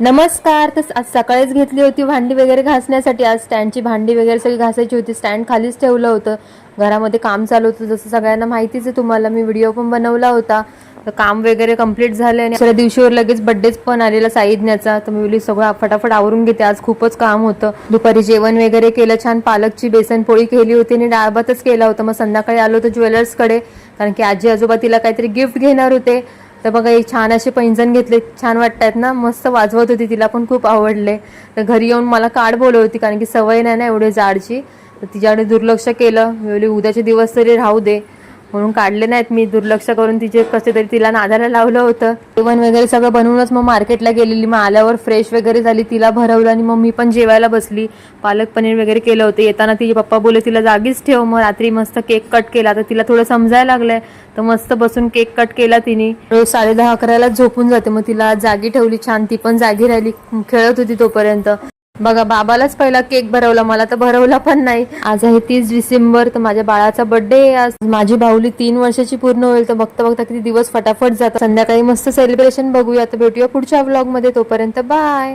नमस्कार. तर आज सकाळीच घेतली होती भांडी वगैरे घासण्यासाठी. आज स्टँडची भांडी वगैरे सगळी घासायची होती. स्टँड खालीच ठेवलं होतं. घरामध्ये काम चालू होतं, जसं सगळ्यांना माहितीच आहे तुम्हाला. मी व्हिडिओ पण बनवला होता. तर काम वगैरे कंप्लीट झालं आणि दुसऱ्या दिवशीवर लगेच बड्डेच पण आलेला साईज्ञाचा. तर मी बोलली सगळं फटाफट आवरून घेते, आज खूपच काम होतं. दुपारी जेवण वगैरे केलं, छान पालकची बेसन पोळी केली होती आणि डाळ भातच केला होता. मग संध्याकाळी आलो होतो ज्वेलर्सकडे, कारण की आजी आजोबा तिला काहीतरी गिफ्ट घेणार होते. तर बघा एक छान असे पैंजण घेतले, छान वाटतात ना, मस्त वाजवत होती, तिला पण खूप आवडले. तर घरी येऊन मला काढ बोलत होती, कारण की सवय नाही ना एवढे जाडची. तर तिच्याकडे दुर्लक्ष केलं. मी बोलली उद्याचे दिवस तरी राहू दे, म्हणून काढले नाहीत मी. दुर्लक्ष करून तिचे कसे तरी तिला नादाला लावलं होतं. जेवण वगैरे सगळं बनवूनच मग मार्केटला गेलेली. मग आल्यावर फ्रेश वगैरे झाली, तिला भरवलं आणि मग मी पण जेवायला बसली. पालक पनीर वगैरे केलं होतं. येताना तिचे पप्पा बोलले तिला जागीच ठेव. मग रात्री मस्त केक कट केला. तर तिला थोडं समजायला लागलंय, तर मस्त बसून केक कट केला तिने. रोज 10:30-11ला झोपून जाते, मग तिला जागी ठेवली छान. ती पण जागी राहिली, खेळत होती तोपर्यंत. बघा बाबालाच पहिला केक भरवला, मला तर भरवला पण नाही. आज आहे 30 डिसेंबर, तर माझ्या बाळाचा बर्थडे आहे आज. माझी बाहुली 3 वर्षाची पूर्ण होईल. तर बघता बघता किती दिवस फटाफट जातात. संध्याकाळी मस्त सेलिब्रेशन बघूया. तर भेटूया पुढच्या व्लॉग मध्ये, तोपर्यंत बाय.